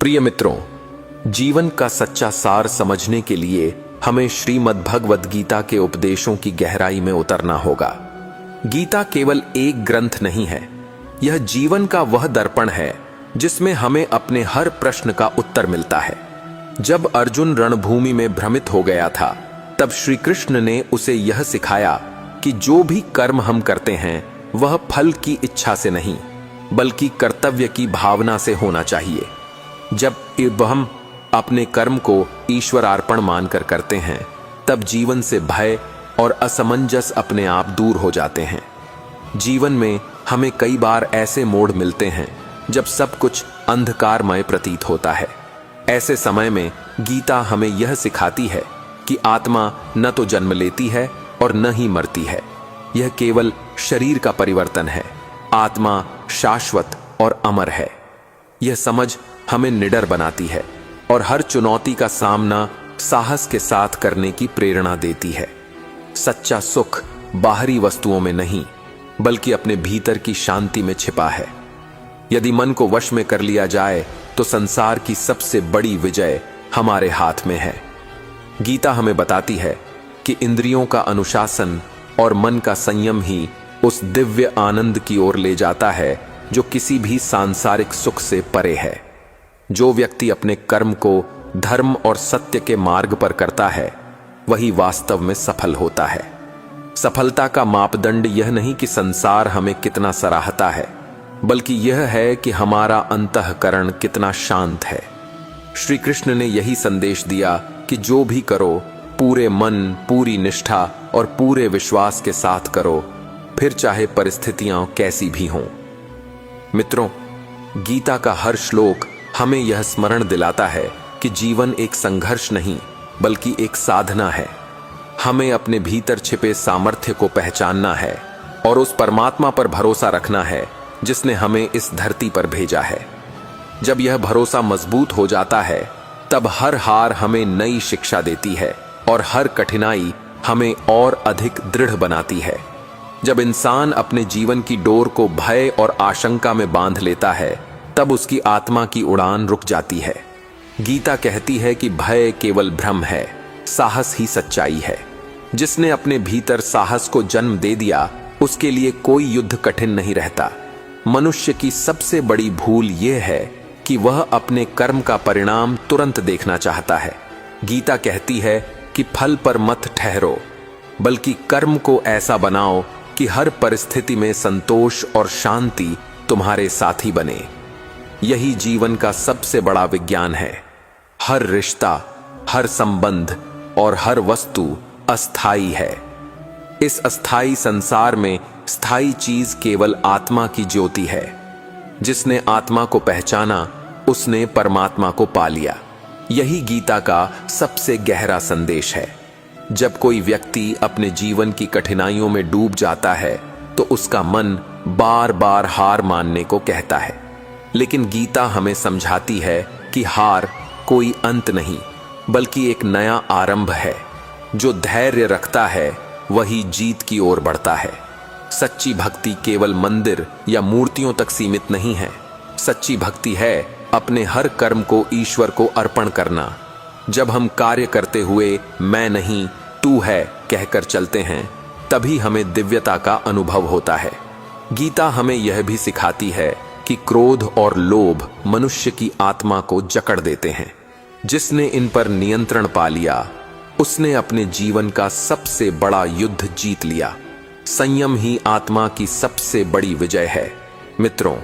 प्रिय मित्रों, जीवन का सच्चा सार समझने के लिए हमें श्रीमद् भगवद गीता के उपदेशों की गहराई में उतरना होगा। गीता केवल एक ग्रंथ नहीं है, यह जीवन का वह दर्पण है जिसमें हमें अपने हर प्रश्न का उत्तर मिलता है। जब अर्जुन रणभूमि में भ्रमित हो गया था, तब श्री कृष्ण ने उसे यह सिखाया कि जो भी कर्म हम करते हैं वह फल की इच्छा से नहीं, बल्कि कर्तव्य की भावना से होना चाहिए। जब हम अपने कर्म को ईश्वरार्पण मानकर करते हैं, तब जीवन से भय और असमंजस अपने आप दूर हो जाते हैं। जीवन में हमें कई बार ऐसे मोड़ मिलते हैं जब सब कुछ अंधकारमय प्रतीत होता है। ऐसे समय में गीता हमें यह सिखाती है कि आत्मा न तो जन्म लेती है और न ही मरती है। यह केवल शरीर का परिवर्तन है। आत्मा शाश्वत और अमर है। यह समझ हमें निडर बनाती है और हर चुनौती का सामना साहस के साथ करने की प्रेरणा देती है। सच्चा सुख बाहरी वस्तुओं में नहीं, बल्कि अपने भीतर की शांति में छिपा है। यदि मन को वश में कर लिया जाए तो संसार की सबसे बड़ी विजय हमारे हाथ में है। गीता हमें बताती है कि इंद्रियों का अनुशासन और मन का संयम ही उस दिव्य आनंद की ओर ले जाता है जो किसी भी सांसारिक सुख से परे है। जो व्यक्ति अपने कर्म को धर्म और सत्य के मार्ग पर करता है, वही वास्तव में सफल होता है। सफलता का मापदंड यह नहीं कि संसार हमें कितना सराहता है, बल्कि यह है कि हमारा अंतःकरण कितना शांत है। श्री कृष्ण ने यही संदेश दिया कि जो भी करो, पूरे मन, पूरी निष्ठा और पूरे विश्वास के साथ करो, फिर चाहे परिस्थितियां कैसी भी हों। मित्रों, गीता का हर श्लोक हमें यह स्मरण दिलाता है कि जीवन एक संघर्ष नहीं, बल्कि एक साधना है। हमें अपने भीतर छिपे सामर्थ्य को पहचानना है और उस परमात्मा पर भरोसा रखना है जिसने हमें इस धरती पर भेजा है। जब यह भरोसा मजबूत हो जाता है, तब हर हार हमें नई शिक्षा देती है और हर कठिनाई हमें और अधिक दृढ़ बनाती है। जब इंसान अपने जीवन की डोर को भय और आशंका में बांध लेता है, तब उसकी आत्मा की उड़ान रुक जाती है। गीता कहती है कि भय केवल भ्रम है, साहस ही सच्चाई है। जिसने अपने भीतर साहस को जन्म दे दिया, उसके लिए कोई युद्ध कठिन नहीं रहता। मनुष्य की सबसे बड़ी भूल यह है कि वह अपने कर्म का परिणाम तुरंत देखना चाहता है। गीता कहती है कि फल पर मत ठहरो, बल्कि कर्म को ऐसा बनाओ कि हर परिस्थिति में संतोष और शांति तुम्हारे साथी बने। यही जीवन का सबसे बड़ा विज्ञान है। हर रिश्ता, हर संबंध और हर वस्तु अस्थाई है। इस अस्थाई संसार में स्थायी चीज केवल आत्मा की ज्योति है। जिसने आत्मा को पहचाना, उसने परमात्मा को पा लिया। यही गीता का सबसे गहरा संदेश है। जब कोई व्यक्ति अपने जीवन की कठिनाइयों में डूब जाता है, तो उसका मन बार बार हार मानने को कहता है। लेकिन गीता हमें समझाती है कि हार कोई अंत नहीं, बल्कि एक नया आरंभ है। जो धैर्य रखता है, वही जीत की ओर बढ़ता है। सच्ची भक्ति केवल मंदिर या मूर्तियों तक सीमित नहीं है। सच्ची भक्ति है अपने हर कर्म को ईश्वर को अर्पण करना। जब हम कार्य करते हुए मैं नहीं, तू है कहकर चलते हैं, तभी हमें दिव्यता का अनुभव होता है। गीता हमें यह भी सिखाती है कि क्रोध और लोभ मनुष्य की आत्मा को जकड़ देते हैं। जिसने इन पर नियंत्रण पा लिया, उसने अपने जीवन का सबसे बड़ा युद्ध जीत लिया। संयम ही आत्मा की सबसे बड़ी विजय है। मित्रों,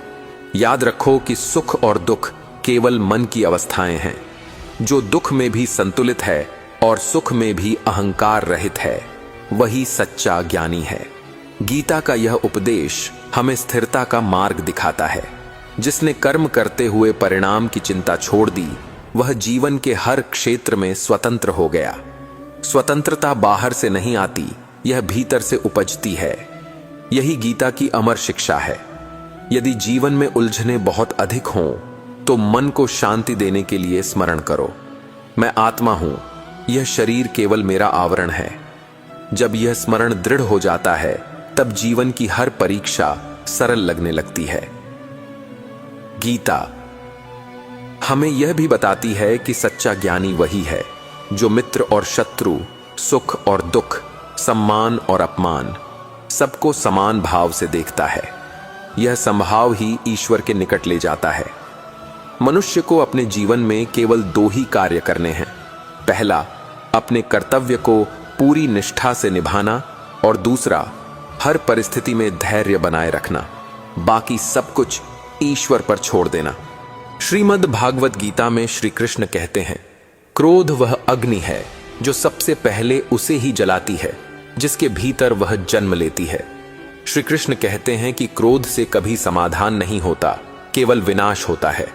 याद रखो कि सुख और दुख केवल मन की अवस्थाएं हैं। जो दुख में भी संतुलित है और सुख में भी अहंकार रहित है, वही सच्चा ज्ञानी है। गीता का यह उपदेश हमें स्थिरता का मार्ग दिखाता है। जिसने कर्म करते हुए परिणाम की चिंता छोड़ दी, वह जीवन के हर क्षेत्र में स्वतंत्र हो गया। स्वतंत्रता बाहर से नहीं आती, यह भीतर से उपजती है। यही गीता की अमर शिक्षा है। यदि जीवन में उलझने बहुत अधिक हों, तो मन को शांति देने के लिए स्मरण करो, मैं आत्मा हूं, यह शरीर केवल मेरा आवरण है। जब यह स्मरण दृढ़ हो जाता है, तब जीवन की हर परीक्षा सरल लगने लगती है। गीता हमें यह भी बताती है कि सच्चा ज्ञानी वही है जो मित्र और शत्रु, सुख और दुख, सम्मान और अपमान सबको समान भाव से देखता है। यह समभाव ही ईश्वर के निकट ले जाता है। मनुष्य को अपने जीवन में केवल 2 ही कार्य करने हैं। पहला, अपने कर्तव्य को पूरी निष्ठा से निभाना, और दूसरा, हर परिस्थिति में धैर्य बनाए रखना, बाकी सब कुछ ईश्वर पर छोड़ देना। श्रीमद् भागवत गीता में श्री कृष्ण कहते हैं, क्रोध वह अग्नि है जो सबसे पहले उसे ही जलाती है जिसके भीतर वह जन्म लेती है। श्री कृष्ण कहते हैं कि क्रोध से कभी समाधान नहीं होता, केवल विनाश होता है।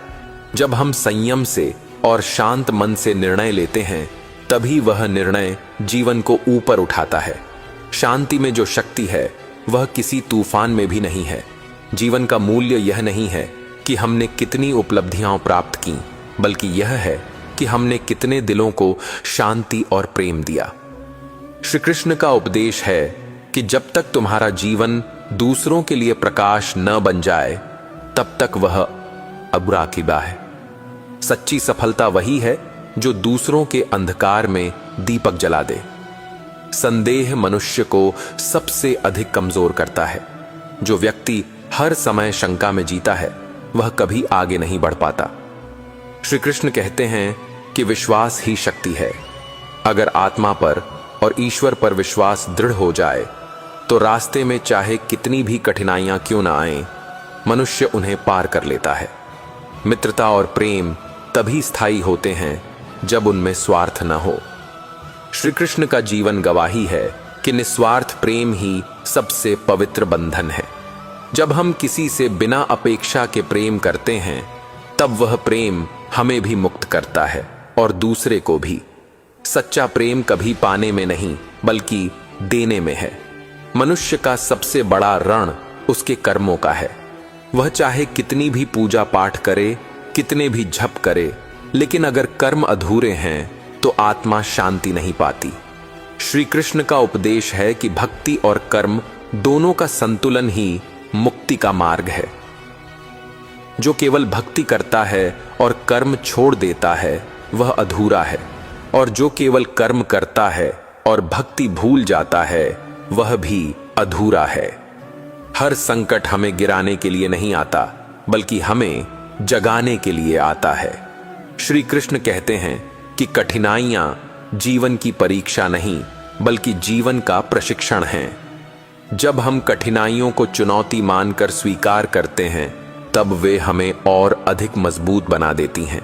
जब हम संयम से और शांत मन से निर्णय लेते हैं, तभी वह निर्णय जीवन को ऊपर उठाता है। शांति में जो शक्ति है वह किसी तूफान में भी नहीं है। जीवन का मूल्य यह नहीं है कि हमने कितनी उपलब्धियां प्राप्त की, बल्कि यह है कि हमने कितने दिलों को शांति और प्रेम दिया। श्री कृष्ण का उपदेश है कि जब तक तुम्हारा जीवन दूसरों के लिए प्रकाश न बन जाए, तब तक वह अबुराकिबा है। सच्ची सफलता वही है जो दूसरों के अंधकार में दीपक जला दे। संदेह मनुष्य को सबसे अधिक कमजोर करता है। जो व्यक्ति हर समय शंका में जीता है, वह कभी आगे नहीं बढ़ पाता। श्री कृष्ण कहते हैं कि विश्वास ही शक्ति है। अगर आत्मा पर और ईश्वर पर विश्वास दृढ़ हो जाए, तो रास्ते में चाहे कितनी भी कठिनाइयां क्यों ना आएं, मनुष्य उन्हें पार कर लेता है। मित्रता और प्रेम तभी स्थायी होते हैं जब उनमें स्वार्थ न हो। श्री कृष्ण का जीवन गवाही है कि निस्वार्थ प्रेम ही सबसे पवित्र बंधन है। जब हम किसी से बिना अपेक्षा के प्रेम करते हैं, तब वह प्रेम हमें भी मुक्त करता है और दूसरे को भी। सच्चा प्रेम कभी पाने में नहीं, बल्कि देने में है। मनुष्य का सबसे बड़ा ऋण उसके कर्मों का है। वह चाहे कितनी भी पूजा पाठ करे, कितने भी जप करे, लेकिन अगर कर्म अधूरे हैं तो आत्मा शांति नहीं पाती। श्री कृष्ण का उपदेश है कि भक्ति और कर्म दोनों का संतुलन ही मुक्ति का मार्ग है। जो केवल भक्ति करता है और कर्म छोड़ देता है, वह अधूरा है, और जो केवल कर्म करता है और भक्ति भूल जाता है, वह भी अधूरा है। हर संकट हमें गिराने के लिए नहीं आता, बल्कि हमें जगाने के लिए आता है। श्री कृष्ण कहते हैं कि कठिनाइयां जीवन की परीक्षा नहीं, बल्कि जीवन का प्रशिक्षण हैं। जब हम कठिनाइयों को चुनौती मानकर स्वीकार करते हैं, तब वे हमें और अधिक मजबूत बना देती हैं।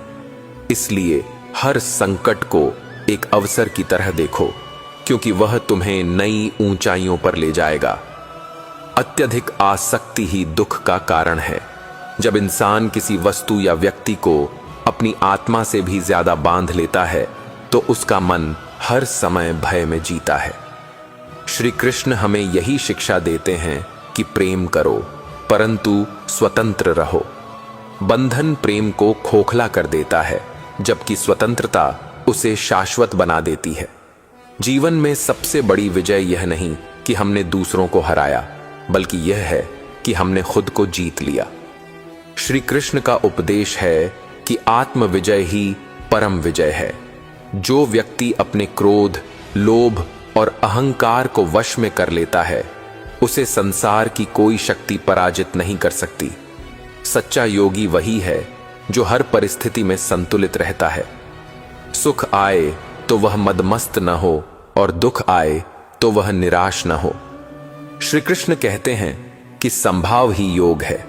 इसलिए हर संकट को एक अवसर की तरह देखो, क्योंकि वह तुम्हें नई ऊंचाइयों पर ले जाएगा। अत्यधिक आसक्ति ही दुख का कारण है। जब इंसान किसी वस्तु या व्यक्ति को अपनी आत्मा से भी ज्यादा बांध लेता है, तो उसका मन हर समय भय में जीता है। श्री कृष्ण हमें यही शिक्षा देते हैं कि प्रेम करो, परंतु स्वतंत्र रहो। बंधन प्रेम को खोखला कर देता है, जबकि स्वतंत्रता उसे शाश्वत बना देती है। जीवन में सबसे बड़ी विजय यह नहीं कि हमने दूसरों को हराया, बल्कि यह है कि हमने खुद को जीत लिया। श्री कृष्ण का उपदेश है कि आत्म विजय ही परम विजय है। जो व्यक्ति अपने क्रोध, लोभ और अहंकार को वश में कर लेता है, उसे संसार की कोई शक्ति पराजित नहीं कर सकती। सच्चा योगी वही है जो हर परिस्थिति में संतुलित रहता है। सुख आए तो वह मदमस्त न हो, और दुख आए तो वह निराश न हो। श्री कृष्ण कहते हैं कि संभाव ही योग है।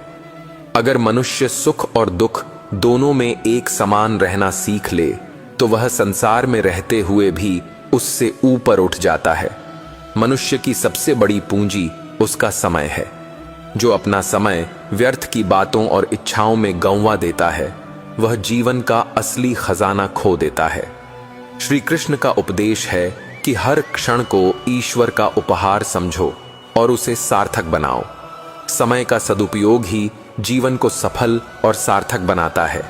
अगर मनुष्य सुख और दुख दोनों में एक समान रहना सीख ले, तो वह संसार में रहते हुए भी उससे ऊपर उठ जाता है। मनुष्य की सबसे बड़ी पूंजी उसका समय है। जो अपना समय व्यर्थ की बातों और इच्छाओं में गंवा देता है, वह जीवन का असली खजाना खो देता है। श्री कृष्ण का उपदेश है कि हर क्षण को ईश्वर का उपहार समझो और उसे सार्थक बनाओ। समय का सदुपयोग ही जीवन को सफल और सार्थक बनाता है।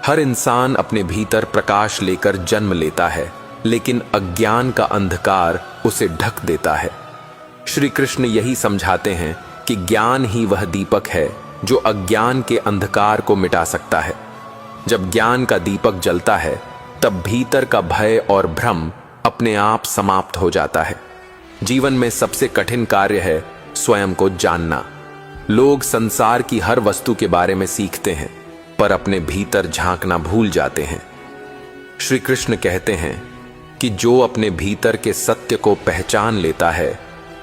हर इंसान अपने भीतर प्रकाश लेकर जन्म लेता है, लेकिन अज्ञान का अंधकार उसे ढक देता है। श्री कृष्ण यही समझाते हैं कि ज्ञान ही वह दीपक है जो अज्ञान के अंधकार को मिटा सकता है। जब ज्ञान का दीपक जलता है तब भीतर का भय और भ्रम अपने आप समाप्त हो जाता है। जीवन में सबसे कठिन कार्य है स्वयं को जानना। लोग संसार की हर वस्तु के बारे में सीखते हैं, पर अपने भीतर झांकना भूल जाते हैं। श्री कृष्ण कहते हैं कि जो अपने भीतर के सत्य को पहचान लेता है,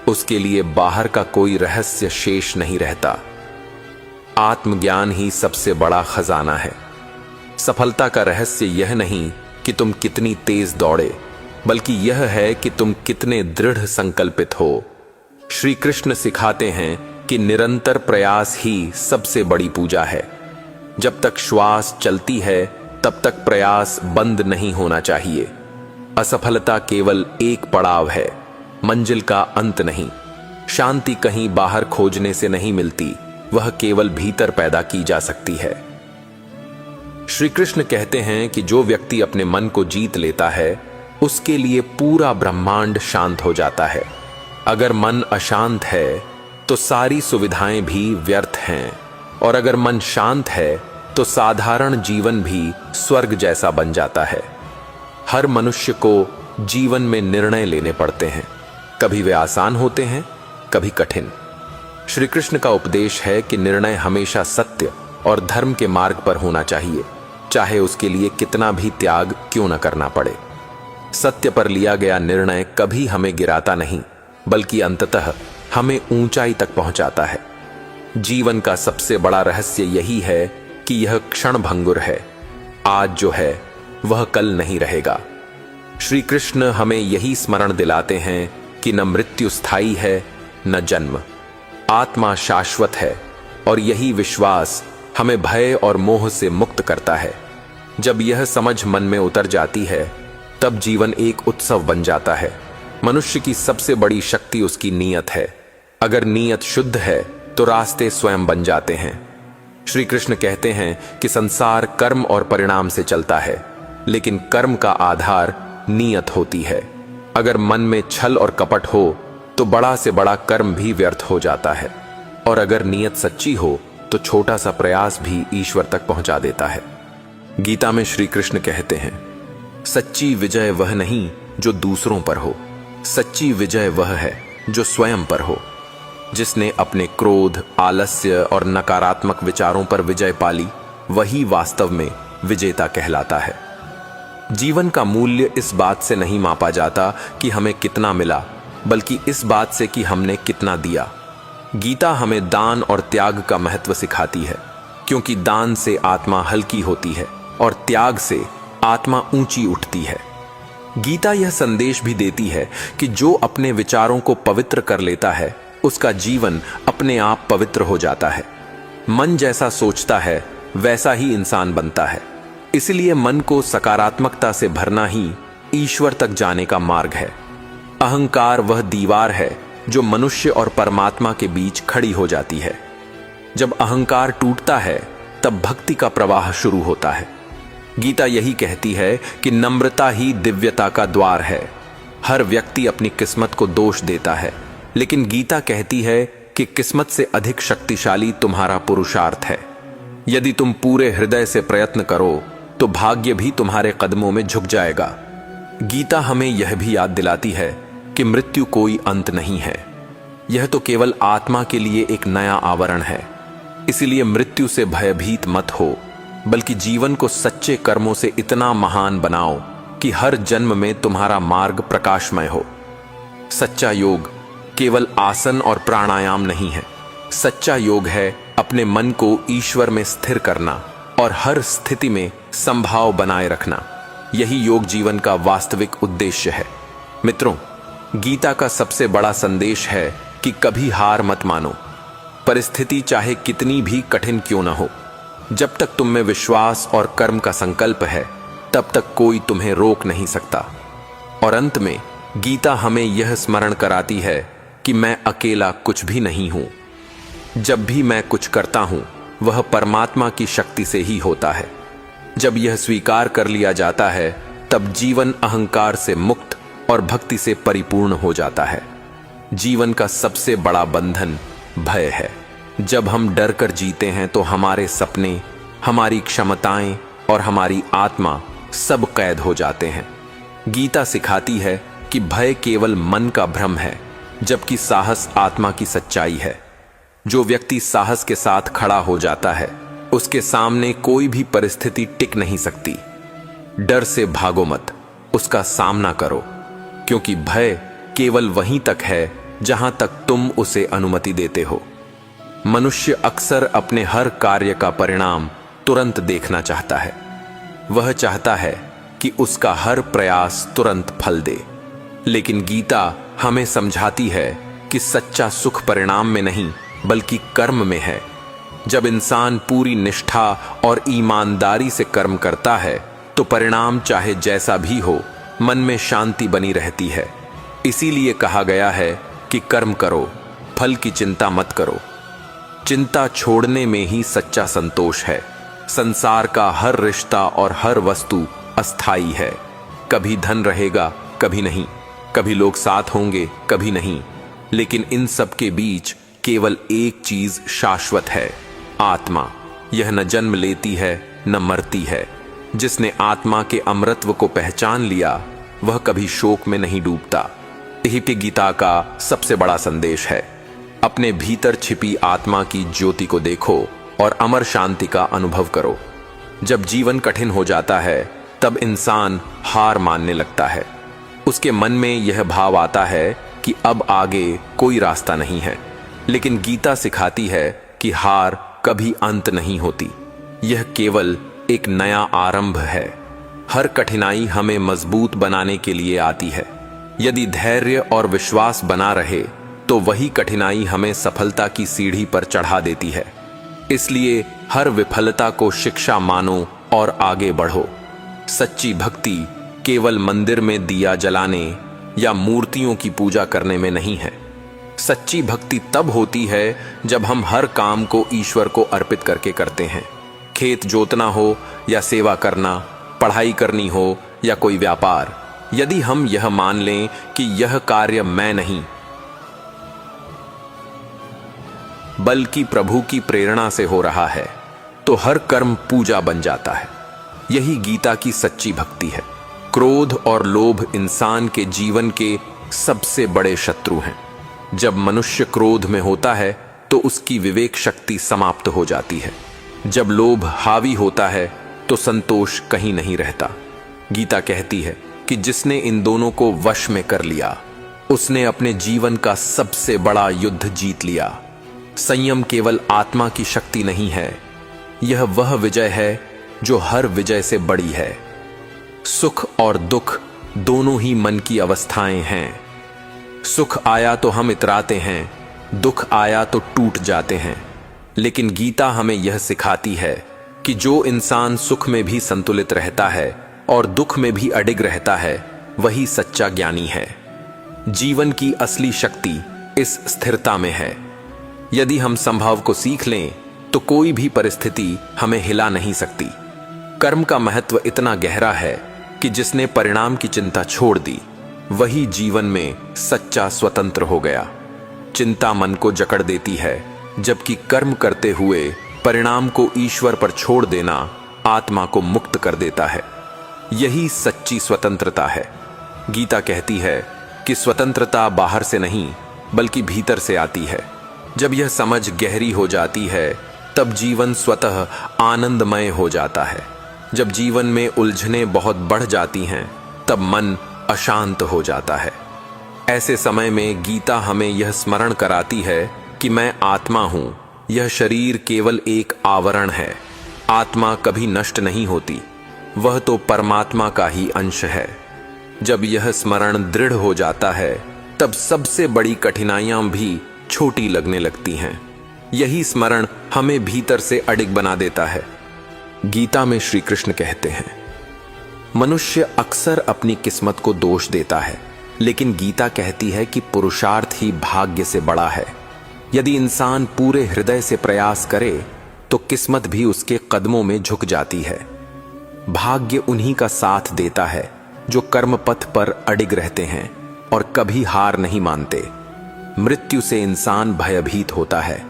उसके लिए बाहर का कोई रहस्य शेष नहीं रहता। आत्मज्ञान ही सबसे बड़ा खजाना है। सफलता का रहस्य यह नहीं कि तुम कितनी तेज दौड़े, बल्कि यह है कि तुम कितने दृढ़ संकल्पित हो। श्री कृष्ण सिखाते हैं कि निरंतर प्रयास ही सबसे बड़ी पूजा है। जब तक श्वास चलती है तब तक प्रयास बंद नहीं होना चाहिए। असफलता केवल एक पड़ाव है, मंजिल का अंत नहीं। शांति कहीं बाहर खोजने से नहीं मिलती, वह केवल भीतर पैदा की जा सकती है। श्री कृष्ण कहते हैं कि जो व्यक्ति अपने मन को जीत लेता है, उसके लिए पूरा ब्रह्मांड शांत हो जाता है। अगर मन अशांत है तो सारी सुविधाएं भी व्यर्थ हैं, और अगर मन शांत है तो साधारण जीवन भी स्वर्ग जैसा बन जाता है। हर मनुष्य को जीवन में निर्णय लेने पड़ते हैं। कभी वे आसान होते हैं, कभी कठिन। श्री कृष्ण का उपदेश है कि निर्णय हमेशा सत्य और धर्म के मार्ग पर होना चाहिए, चाहे उसके लिए कितना भी त्याग क्यों न करना पड़े। सत्य पर लिया गया निर्णय कभी हमें गिराता नहीं, बल्कि अंततः हमें ऊंचाई तक पहुंचाता है। जीवन का सबसे बड़ा रहस्य यही है कि यह क्षण भंगुर है। आज जो है वह कल नहीं रहेगा। श्री कृष्ण हमें यही स्मरण दिलाते हैं कि न मृत्यु स्थायी है, न जन्म। आत्मा शाश्वत है, और यही विश्वास हमें भय और मोह से मुक्त करता है। जब यह समझ मन में उतर जाती है, तब जीवन एक उत्सव बन जाता है। मनुष्य की सबसे बड़ी शक्ति उसकी नीयत है। अगर नीयत शुद्ध है तो रास्ते स्वयं बन जाते हैं। श्री कृष्ण कहते हैं कि संसार कर्म और परिणाम से चलता है, लेकिन कर्म का आधार नीयत होती है। अगर मन में छल और कपट हो तो बड़ा से बड़ा कर्म भी व्यर्थ हो जाता है, और अगर नीयत सच्ची हो तो छोटा सा प्रयास भी ईश्वर तक पहुंचा देता है। गीता में श्री कृष्ण कहते हैं, सच्ची विजय वह नहीं जो दूसरों पर हो, सच्ची विजय वह है जो स्वयं पर हो। जिसने अपने क्रोध, आलस्य और नकारात्मक विचारों पर विजय पाली, वही वास्तव में विजेता कहलाता है। जीवन का मूल्य इस बात से नहीं मापा जाता कि हमें कितना मिला, बल्कि इस बात से कि हमने कितना दिया। गीता हमें दान और त्याग का महत्व सिखाती है, क्योंकि दान से आत्मा हल्की होती है और त्याग से आत्मा ऊंची उठती है। गीता यह संदेश भी देती है कि जो अपने विचारों को पवित्र कर लेता है, उसका जीवन अपने आप पवित्र हो जाता है। मन जैसा सोचता है, वैसा ही इंसान बनता है। इसलिए मन को सकारात्मकता से भरना ही ईश्वर तक जाने का मार्ग है। अहंकार वह दीवार है जो मनुष्य और परमात्मा के बीच खड़ी हो जाती है। जब अहंकार टूटता है, तब भक्ति का प्रवाह शुरू होता है। गीता यही कहती है कि नम्रता ही दिव्यता का द्वार है। हर व्यक्ति अपनी किस्मत को दोष देता है, लेकिन गीता कहती है कि किस्मत से अधिक शक्तिशाली तुम्हारा पुरुषार्थ है। यदि तुम पूरे हृदय से प्रयत्न करो तो भाग्य भी तुम्हारे कदमों में झुक जाएगा। गीता हमें यह भी याद दिलाती है कि मृत्यु कोई अंत नहीं है, यह तो केवल आत्मा के लिए एक नया आवरण है। इसलिए मृत्यु से भयभीत मत हो, बल्कि जीवन को सच्चे कर्मों से इतना महान बनाओ कि हर जन्म में तुम्हारा मार्ग प्रकाशमय हो। सच्चा योग केवल आसन और प्राणायाम नहीं है। सच्चा योग है अपने मन को ईश्वर में स्थिर करना और हर स्थिति में संभाव बनाए रखना। यही योग जीवन का वास्तविक उद्देश्य है। मित्रों, गीता का सबसे बड़ा संदेश है कि कभी हार मत मानो। परिस्थिति चाहे कितनी भी कठिन क्यों न हो, जब तक तुम में विश्वास और कर्म का संकल्प है, तब तक कोई तुम्हें रोक नहीं सकता। और अंत में गीता हमें यह स्मरण कराती है कि मैं अकेला कुछ भी नहीं हूं। जब भी मैं कुछ करता हूं, वह परमात्मा की शक्ति से ही होता है। जब यह स्वीकार कर लिया जाता है, तब जीवन अहंकार से मुक्त और भक्ति से परिपूर्ण हो जाता है। जीवन का सबसे बड़ा बंधन भय है। जब हम डर कर जीते हैं तो हमारे सपने, हमारी क्षमताएं और हमारी आत्मा सब कैद हो जाते हैं। गीता सिखाती है कि भय केवल मन का भ्रम है, जबकि साहस आत्मा की सच्चाई है। जो व्यक्ति साहस के साथ खड़ा हो जाता है, उसके सामने कोई भी परिस्थिति टिक नहीं सकती। डर से भागो मत, उसका सामना करो, क्योंकि भय केवल वहीं तक है जहां तक तुम उसे अनुमति देते हो। मनुष्य अक्सर अपने हर कार्य का परिणाम तुरंत देखना चाहता है। वह चाहता है कि उसका हर प्रयास तुरंत फल दे। लेकिन गीता हमें समझाती है कि सच्चा सुख परिणाम में नहीं, बल्कि कर्म में है। जब इंसान पूरी निष्ठा और ईमानदारी से कर्म करता है, तो परिणाम चाहे जैसा भी हो, मन में शांति बनी रहती है। इसीलिए कहा गया है कि कर्म करो, फल की चिंता मत करो। चिंता छोड़ने में ही सच्चा संतोष है। संसार का हर रिश्ता और हर वस्तु अस्थाई है। कभी धन रहेगा, कभी नहीं। कभी लोग साथ होंगे, कभी नहीं। लेकिन इन सब के बीच केवल एक चीज शाश्वत है, आत्मा। यह न जन्म लेती है, न मरती है। जिसने आत्मा के अमरत्व को पहचान लिया, वह कभी शोक में नहीं डूबता। यही पे गीता का सबसे बड़ा संदेश है। अपने भीतर छिपी आत्मा की ज्योति को देखो और अमर शांति का अनुभव करो। जब जीवन कठिन हो जाता है, तब इंसान हार मानने लगता है। उसके मन में यह भाव आता है कि अब आगे कोई रास्ता नहीं है। लेकिन गीता सिखाती है कि हार कभी अंत नहीं होती, यह केवल एक नया आरंभ है। हर कठिनाई हमें मजबूत बनाने के लिए आती है। यदि धैर्य और विश्वास बना रहे, तो वही कठिनाई हमें सफलता की सीढ़ी पर चढ़ा देती है। इसलिए हर विफलता को शिक्षा मानो और आगे बढ़ो। सच्ची भक्ति केवल मंदिर में दिया जलाने या मूर्तियों की पूजा करने में नहीं है। सच्ची भक्ति तब होती है जब हम हर काम को ईश्वर को अर्पित करके करते हैं। खेत जोतना हो या सेवा करना, पढ़ाई करनी हो या कोई व्यापार, यदि हम यह मान लें कि यह कार्य मैं नहीं, बल्कि प्रभु की प्रेरणा से हो रहा है, तो हर कर्म पूजा बन जाता है। यही गीता की सच्ची भक्ति है। क्रोध और लोभ इंसान के जीवन के सबसे बड़े शत्रु हैं। जब मनुष्य क्रोध में होता है, तो उसकी विवेक शक्ति समाप्त हो जाती है। जब लोभ हावी होता है, तो संतोष कहीं नहीं रहता। गीता कहती है कि जिसने इन दोनों को वश में कर लिया, उसने अपने जीवन का सबसे बड़ा युद्ध जीत लिया। संयम केवल आत्मा की शक्ति नहीं है, यह वह विजय है जो हर विजय से बड़ी है। सुख और दुख दोनों ही मन की अवस्थाएं हैं। सुख आया तो हम इतराते हैं, दुख आया तो टूट जाते हैं। लेकिन गीता हमें यह सिखाती है कि जो इंसान सुख में भी संतुलित रहता है और दुख में भी अडिग रहता है, वही सच्चा ज्ञानी है। जीवन की असली शक्ति इस स्थिरता में है। यदि हम संभव को सीख लें, तो कोई भी परिस्थिति हमें हिला नहीं सकती। कर्म का महत्व इतना गहरा है कि जिसने परिणाम की चिंता छोड़ दी, वही जीवन में सच्चा स्वतंत्र हो गया। चिंता मन को जकड़ देती है, जबकि कर्म करते हुए परिणाम को ईश्वर पर छोड़ देना आत्मा को मुक्त कर देता है। यही सच्ची स्वतंत्रता है। गीता कहती है कि स्वतंत्रता बाहर से नहीं, बल्कि भीतर से आती है। जब यह समझ गहरी हो जाती है, तब जीवन स्वतः आनंदमय हो जाता है। जब जीवन में उलझनें बहुत बढ़ जाती हैं, तब मन अशांत हो जाता है। ऐसे समय में गीता हमें यह स्मरण कराती है कि मैं आत्मा हूं, यह शरीर केवल एक आवरण है। आत्मा कभी नष्ट नहीं होती, वह तो परमात्मा का ही अंश है। जब यह स्मरण दृढ़ हो जाता है, तब सबसे बड़ी कठिनाइयां भी छोटी लगने लगती हैं। यही स्मरण हमें भीतर से अडिग बना देता है। गीता में श्री कृष्ण कहते हैं, मनुष्य अक्सर अपनी किस्मत को दोष देता है, लेकिन गीता कहती है कि पुरुषार्थ ही भाग्य से बड़ा है। यदि इंसान पूरे हृदय से प्रयास करे, तो किस्मत भी उसके कदमों में झुक जाती है। भाग्य उन्हीं का साथ देता है जो कर्म पथ पर अडिग रहते हैं और कभी हार नहीं मानते। मृत्यु से इंसान भयभीत होता है,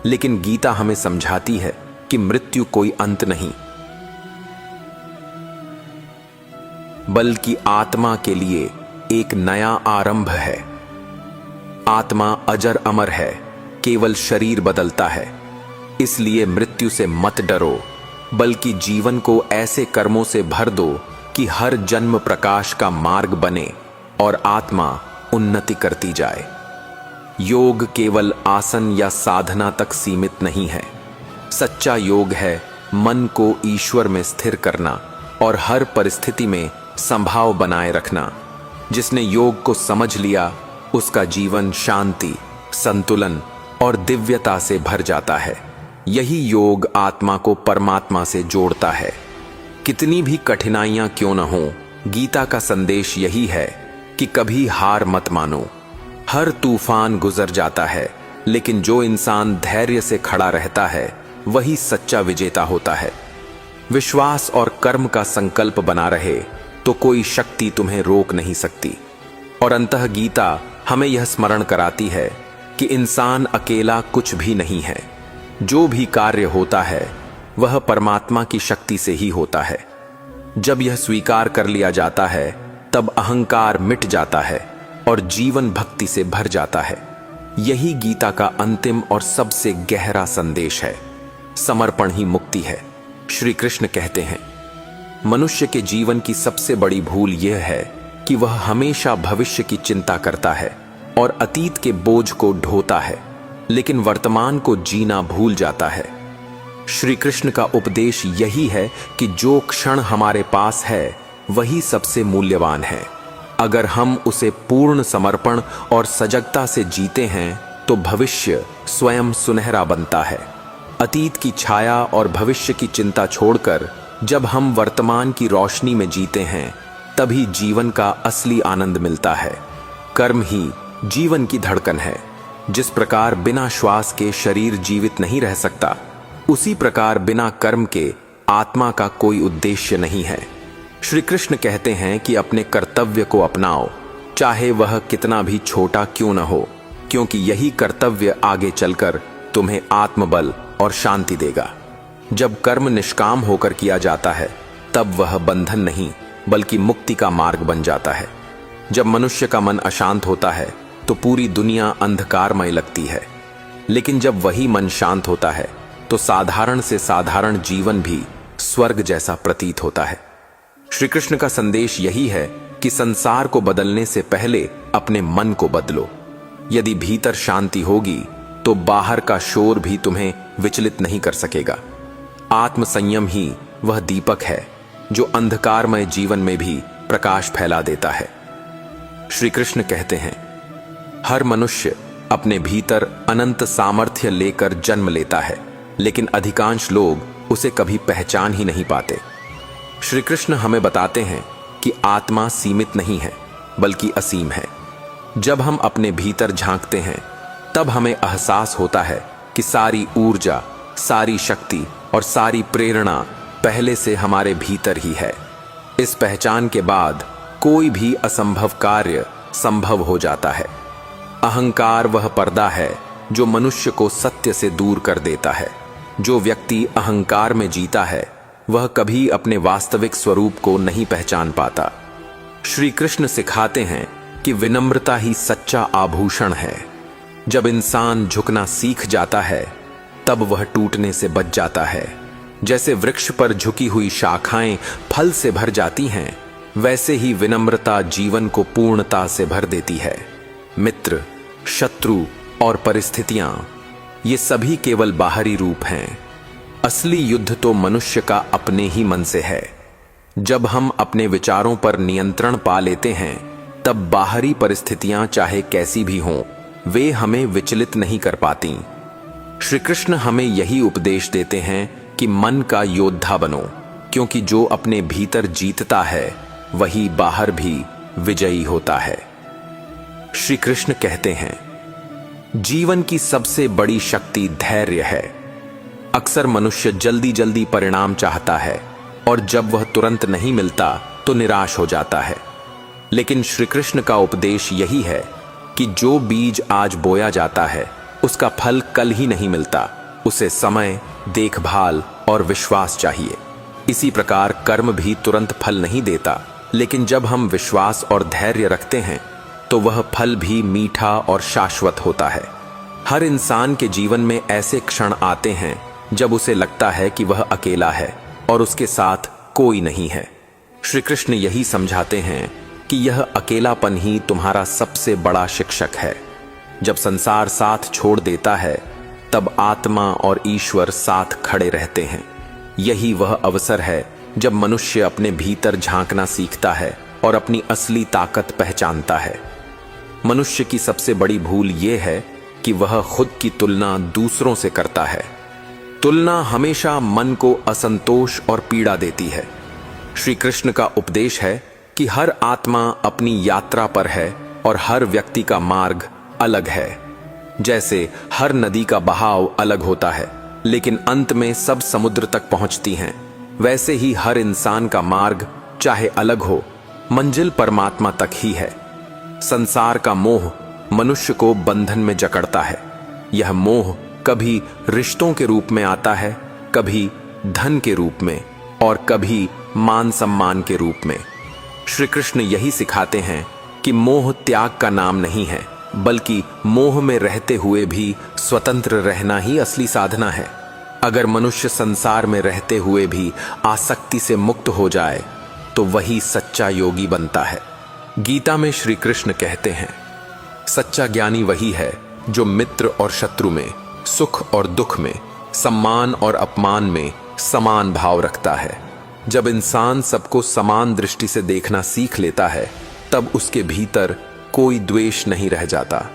लेकिन गीता हमें समझाती है कि मृत्यु कोई अंत नहीं, बल्कि आत्मा के लिए एक नया आरंभ है। आत्मा अजर अमर है, केवल शरीर बदलता है। इसलिए मृत्यु से मत डरो, बल्कि जीवन को ऐसे कर्मों से भर दो कि हर जन्म प्रकाश का मार्ग बने और आत्मा उन्नति करती जाए। योग केवल आसन या साधना तक सीमित नहीं है। सच्चा योग है मन को ईश्वर में स्थिर करना और हर परिस्थिति में संभाव बनाए रखना। जिसने योग को समझ लिया, उसका जीवन शांति, संतुलन और दिव्यता से भर जाता है। यही योग आत्मा को परमात्मा से जोड़ता है। कितनी भी कठिनाइयां क्यों न हो, गीता का संदेश यही है कि कभी हार मत मानो। हर तूफान गुजर जाता है, लेकिन जो इंसान धैर्य से खड़ा रहता है वही सच्चा विजेता होता है। विश्वास और कर्म का संकल्प बना रहे तो कोई शक्ति तुम्हें रोक नहीं सकती। और अंततः गीता हमें यह स्मरण कराती है कि इंसान अकेला कुछ भी नहीं है। जो भी कार्य होता है वह परमात्मा की शक्ति से ही होता है। जब यह स्वीकार कर लिया जाता है तब अहंकार मिट जाता है और जीवन भक्ति से भर जाता है। यही गीता का अंतिम और सबसे गहरा संदेश है। समर्पण ही मुक्ति है। श्री कृष्ण कहते हैं, मनुष्य के जीवन की सबसे बड़ी भूल यह है कि वह हमेशा भविष्य की चिंता करता है और अतीत के बोझ को ढोता है, लेकिन वर्तमान को जीना भूल जाता है। श्री कृष्ण का उपदेश यही है कि जो क्षण हमारे पास है वही सबसे मूल्यवान है। अगर हम उसे पूर्ण समर्पण और सजगता से जीते हैं तो भविष्य स्वयं सुनहरा बनता है। अतीत की छाया और भविष्य की चिंता छोड़कर जब हम वर्तमान की रोशनी में जीते हैं तभी जीवन का असली आनंद मिलता है। कर्म ही जीवन की धड़कन है। जिस प्रकार बिना श्वास के शरीर जीवित नहीं रह सकता, उसी प्रकार बिना कर्म के आत्मा का कोई उद्देश्य नहीं है। श्री कृष्ण कहते हैं कि अपने कर्तव्य को अपनाओ, चाहे वह कितना भी छोटा क्यों न हो, क्योंकि यही कर्तव्य आगे चलकर तुम्हें आत्मबल और शांति देगा। जब कर्म निष्काम होकर किया जाता है तब वह बंधन नहीं बल्कि मुक्ति का मार्ग बन जाता है। जब मनुष्य का मन अशांत होता है तो पूरी दुनिया अंधकारमय लगती है, लेकिन जब वही मन शांत होता है तो साधारण से साधारण जीवन भी स्वर्ग जैसा प्रतीत होता है। श्री कृष्ण का संदेश यही है कि संसार को बदलने से पहले अपने मन को बदलो। यदि भीतर शांति होगी तो बाहर का शोर भी तुम्हें विचलित नहीं कर सकेगा। आत्म संयम ही वह दीपक है जो अंधकारमय जीवन में भी प्रकाश फैला देता है। श्री कृष्ण कहते हैं, हर मनुष्य अपने भीतर अनंत सामर्थ्य लेकर जन्म लेता है, लेकिन अधिकांश लोग उसे कभी पहचान ही नहीं पाते। श्री कृष्ण हमें बताते हैं कि आत्मा सीमित नहीं है बल्कि असीम है। जब हम अपने भीतर झांकते हैं तब हमें एहसास होता है कि सारी ऊर्जा, सारी शक्ति और सारी प्रेरणा पहले से हमारे भीतर ही है। इस पहचान के बाद कोई भी असंभव कार्य संभव हो जाता है। अहंकार वह पर्दा है जो मनुष्य को सत्य से दूर कर देता है। जो व्यक्ति अहंकार में जीता है वह कभी अपने वास्तविक स्वरूप को नहीं पहचान पाता। श्री कृष्ण सिखाते हैं कि विनम्रता ही सच्चा आभूषण है। जब इंसान झुकना सीख जाता है तब वह टूटने से बच जाता है। जैसे वृक्ष पर झुकी हुई शाखाएं फल से भर जाती हैं, वैसे ही विनम्रता जीवन को पूर्णता से भर देती है। मित्र, शत्रु और परिस्थितियां, ये सभी केवल बाहरी रूप हैं। असली युद्ध तो मनुष्य का अपने ही मन से है। जब हम अपने विचारों पर नियंत्रण पा लेते हैं तब बाहरी परिस्थितियां चाहे कैसी भी हों, वे हमें विचलित नहीं कर पाती। श्री कृष्ण हमें यही उपदेश देते हैं कि मन का योद्धा बनो, क्योंकि जो अपने भीतर जीतता है वही बाहर भी विजयी होता है। श्री कृष्ण कहते हैं, जीवन की सबसे बड़ी शक्ति धैर्य है। अक्सर मनुष्य जल्दी जल्दी परिणाम चाहता है और जब वह तुरंत नहीं मिलता तो निराश हो जाता है। लेकिन श्री कृष्ण का उपदेश यही है कि जो बीज आज बोया जाता है उसका फल कल ही नहीं मिलता। उसे समय, देखभाल और विश्वास चाहिए। इसी प्रकार कर्म भी तुरंत फल नहीं देता, लेकिन जब हम विश्वास और धैर्य रखते हैं तो वह फल भी मीठा और शाश्वत होता है। हर इंसान के जीवन में ऐसे क्षण आते हैं जब उसे लगता है कि वह अकेला है और उसके साथ कोई नहीं है। श्री कृष्ण यही समझाते हैं कि यह अकेलापन ही तुम्हारा सबसे बड़ा शिक्षक है। जब संसार साथ छोड़ देता है तब आत्मा और ईश्वर साथ खड़े रहते हैं। यही वह अवसर है जब मनुष्य अपने भीतर झांकना सीखता है और अपनी असली ताकत पहचानता है। मनुष्य की सबसे बड़ी भूल यह है कि वह खुद की तुलना दूसरों से करता है। तुलना हमेशा मन को असंतोष और पीड़ा देती है। श्री कृष्ण का उपदेश है कि हर आत्मा अपनी यात्रा पर है और हर व्यक्ति का मार्ग अलग है। जैसे हर नदी का बहाव अलग होता है लेकिन अंत में सब समुद्र तक पहुंचती हैं, वैसे ही हर इंसान का मार्ग चाहे अलग हो, मंजिल परमात्मा तक ही है। संसार का मोह मनुष्य को बंधन में जकड़ता है। यह मोह कभी रिश्तों के रूप में आता है, कभी धन के रूप में और कभी मान सम्मान के रूप में। श्री कृष्ण यही सिखाते हैं कि मोह त्याग का नाम नहीं है, बल्कि मोह में रहते हुए भी स्वतंत्र रहना ही असली साधना है। अगर मनुष्य संसार में रहते हुए भी आसक्ति से मुक्त हो जाए तो वही सच्चा योगी बनता है। गीता में श्री कृष्ण कहते हैं, सच्चा ज्ञानी वही है जो मित्र और शत्रु में, सुख और दुख में, सम्मान और अपमान में समान भाव रखता है। जब इंसान सबको समान दृष्टि से देखना सीख लेता है तब उसके भीतर कोई द्वेष नहीं रह जाता।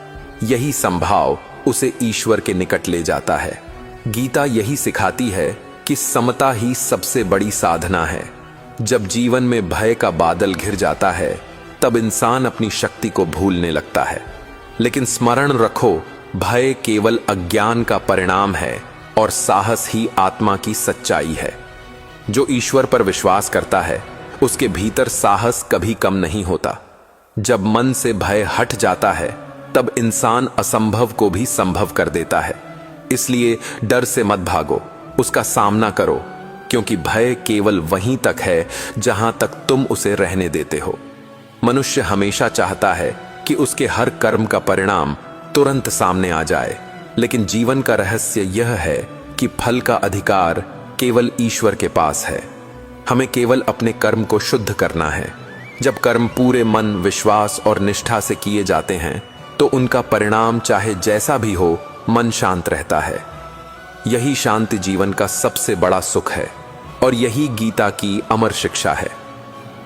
यही संभाव उसे ईश्वर के निकट ले जाता है। गीता यही सिखाती है कि समता ही सबसे बड़ी साधना है। जब जीवन में भय का बादल घिर जाता है तब इंसान अपनी शक्ति को भूलने लगता है। लेकिन स्मरण रखो, भय केवल अज्ञान का परिणाम है और साहस ही आत्मा की सच्चाई है। जो ईश्वर पर विश्वास करता है उसके भीतर साहस कभी कम नहीं होता। जब मन से भय हट जाता है तब इंसान असंभव को भी संभव कर देता है। इसलिए डर से मत भागो, उसका सामना करो, क्योंकि भय केवल वहीं तक है जहां तक तुम उसे रहने देते हो। मनुष्य हमेशा चाहता है कि उसके हर कर्म का परिणाम तुरंत सामने आ जाए, लेकिन जीवन का रहस्य यह है कि फल का अधिकार केवल ईश्वर के पास है। हमें केवल अपने कर्म को शुद्ध करना है। जब कर्म पूरे मन, विश्वास और निष्ठा से किए जाते हैं तो उनका परिणाम चाहे जैसा भी हो, मन शांत रहता है। यही शांति जीवन का सबसे बड़ा सुख है और यही गीता की अमर शिक्षा है।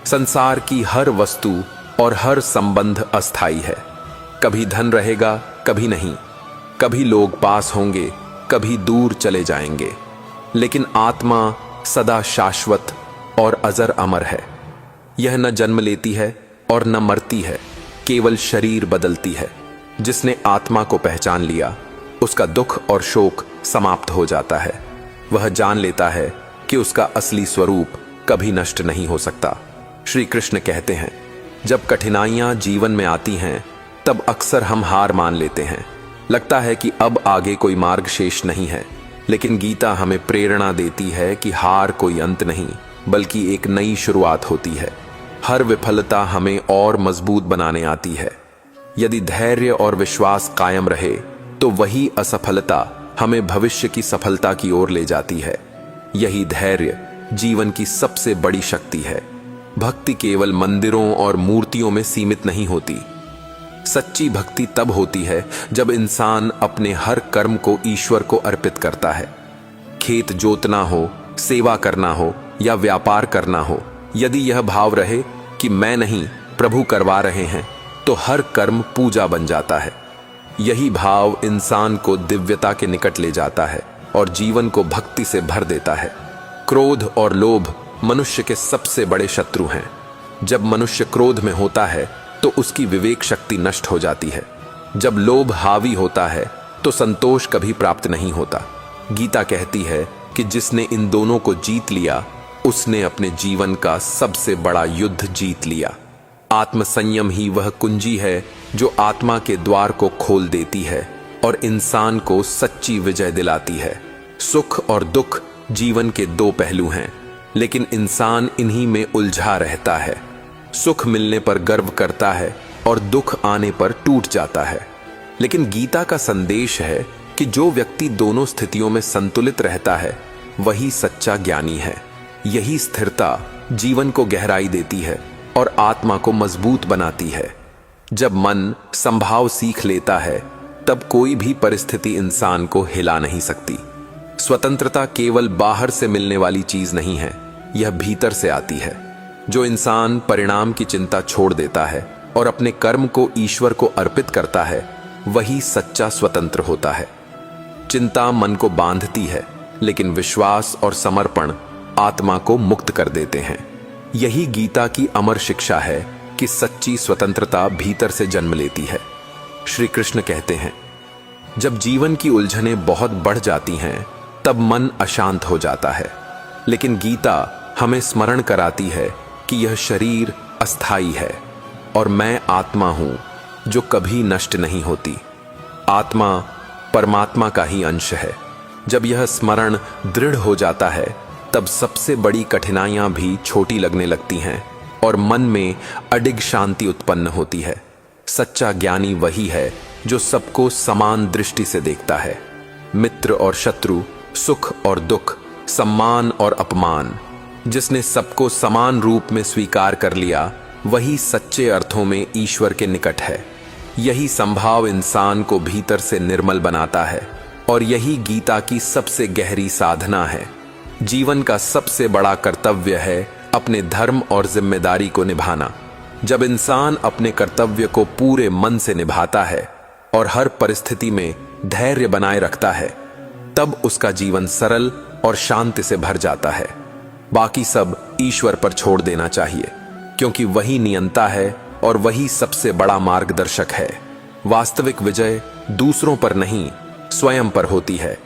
संसार की हर वस्तु और हर संबंध अस्थाई है। कभी धन रहेगा, कभी नहीं। कभी लोग पास होंगे, कभी दूर चले जाएंगे, लेकिन आत्मा सदा शाश्वत और अजर अमर है। यह न जन्म लेती है और न मरती है, केवल शरीर बदलती है। जिसने आत्मा को पहचान लिया उसका दुख और शोक समाप्त हो जाता है। वह जान लेता है कि उसका असली स्वरूप कभी नष्ट नहीं हो सकता। श्री कृष्ण कहते हैं, जब कठिनाइयां जीवन में आती हैं तब अक्सर हम हार मान लेते हैं। लगता है कि अब आगे कोई मार्ग शेष नहीं है, लेकिन गीता हमें प्रेरणा देती है कि हार कोई अंत नहीं, बल्कि एक नई शुरुआत होती है। हर विफलता हमें और मजबूत बनाने आती है। यदि धैर्य और विश्वास कायम रहे तो वही असफलता हमें भविष्य की सफलता की ओर ले जाती है। यही धैर्य जीवन की सबसे बड़ी शक्ति है। भक्ति केवल मंदिरों और मूर्तियों में सीमित नहीं होती। सच्ची भक्ति तब होती है जब इंसान अपने हर कर्म को ईश्वर को अर्पित करता है। खेत जोतना हो, सेवा करना हो या व्यापार करना हो, यदि यह भाव रहे कि मैं नहीं, प्रभु करवा रहे हैं, तो हर कर्म पूजा बन जाता है। यही भाव इंसान को दिव्यता के निकट ले जाता है और जीवन को भक्ति से भर देता है। क्रोध और लोभ मनुष्य के सबसे बड़े शत्रु हैं। जब मनुष्य क्रोध में होता है तो उसकी विवेक शक्ति नष्ट हो जाती है। जब लोभ हावी होता है तो संतोष कभी प्राप्त नहीं होता। गीता कहती है कि जिसने इन दोनों को जीत लिया उसने अपने जीवन का सबसे बड़ा युद्ध जीत लिया। आत्मसंयम ही वह कुंजी है जो आत्मा के द्वार को खोल देती है और इंसान को सच्ची विजय दिलाती है। सुख और दुख जीवन के दो पहलू हैं, लेकिन इंसान इन्हीं में उलझा रहता है। सुख मिलने पर गर्व करता है और दुख आने पर टूट जाता है। लेकिन गीता का संदेश है कि जो व्यक्ति दोनों स्थितियों में संतुलित रहता है वही सच्चा ज्ञानी है। यही स्थिरता जीवन को गहराई देती है और आत्मा को मजबूत बनाती है। जब मन संभाव सीख लेता है तब कोई भी परिस्थिति इंसान को हिला नहीं सकती। स्वतंत्रता केवल बाहर से मिलने वाली चीज नहीं है, यह भीतर से आती है। जो इंसान परिणाम की चिंता छोड़ देता है और अपने कर्म को ईश्वर को अर्पित करता है वही सच्चा स्वतंत्र होता है। चिंता मन को बांधती है, लेकिन विश्वास और समर्पण आत्मा को मुक्त कर देते हैं। यही गीता की अमर शिक्षा है कि सच्ची स्वतंत्रता भीतर से जन्म लेती है। श्री कृष्ण कहते हैं, जब जीवन की उलझनें बहुत बढ़ जाती हैं तब मन अशांत हो जाता है, लेकिन गीता हमें स्मरण कराती है कि यह शरीर अस्थाई है और मैं आत्मा हूं जो कभी नष्ट नहीं होती। आत्मा परमात्मा का ही अंश है। जब यह स्मरण दृढ़ हो जाता है तब सबसे बड़ी कठिनाइयां भी छोटी लगने लगती हैं और मन में अडिग शांति उत्पन्न होती है। सच्चा ज्ञानी वही है जो सबको समान दृष्टि से देखता है। मित्र और शत्रु, सुख और दुख, सम्मान और अपमान, जिसने सबको समान रूप में स्वीकार कर लिया वही सच्चे अर्थों में ईश्वर के निकट है। यही संभाव इंसान को भीतर से निर्मल बनाता है और यही गीता की सबसे गहरी साधना है। जीवन का सबसे बड़ा कर्तव्य है अपने धर्म और जिम्मेदारी को निभाना। जब इंसान अपने कर्तव्य को पूरे मन से निभाता है और हर परिस्थिति में धैर्य बनाए रखता है तब उसका जीवन सरल और शांति से भर जाता है। बाकी सब ईश्वर पर छोड़ देना चाहिए, क्योंकि वही नियंता है और वही सबसे बड़ा मार्गदर्शक है। वास्तविक विजय दूसरों पर नहीं, स्वयं पर होती है।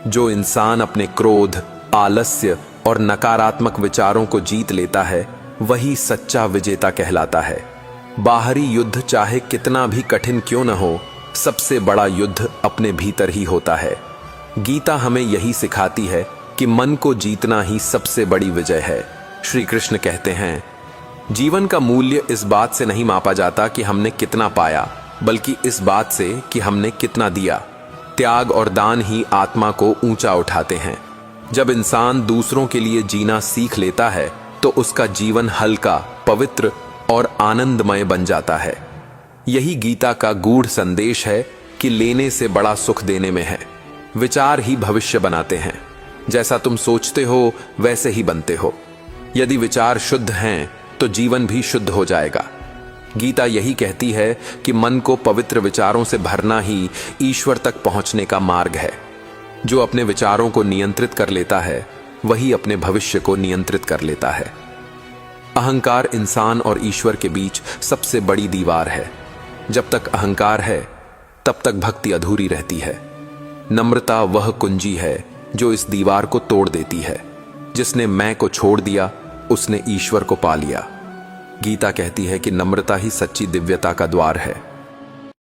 जो इंसान अपने क्रोध, आलस्य और नकारात्मक विचारों को जीत लेता है वही सच्चा विजेता कहलाता है। बाहरी युद्ध चाहे कितना भी कठिन क्यों न हो, सबसे बड़ा युद्ध अपने भीतर ही होता है। गीता हमें यही सिखाती है कि मन को जीतना ही सबसे बड़ी विजय है। श्री कृष्ण कहते हैं, जीवन का मूल्य इस बात से नहीं मापा जाता कि हमने कितना पाया, बल्कि इस बात से कि हमने कितना दिया। त्याग और दान ही आत्मा को ऊंचा उठाते हैं। जब इंसान दूसरों के लिए जीना सीख लेता है तो उसका जीवन हल्का, पवित्र और आनंदमय बन जाता है। यही गीता का गूढ़ संदेश है कि लेने से बड़ा सुख देने में है। विचार ही भविष्य बनाते हैं। जैसा तुम सोचते हो वैसे ही बनते हो। यदि विचार शुद्ध हैं तो जीवन भी शुद्ध हो जाएगा। गीता यही कहती है कि मन को पवित्र विचारों से भरना ही ईश्वर तक पहुंचने का मार्ग है। जो अपने विचारों को नियंत्रित कर लेता है वही अपने भविष्य को नियंत्रित कर लेता है। अहंकार इंसान और ईश्वर के बीच सबसे बड़ी दीवार है। जब तक अहंकार है तब तक भक्ति अधूरी रहती है। नम्रता वह कुंजी है जो इस दीवार को तोड़ देती है। जिसने मैं को छोड़ दिया उसने ईश्वर को पा लिया। गीता कहती है कि नम्रता ही सच्ची दिव्यता का द्वार है।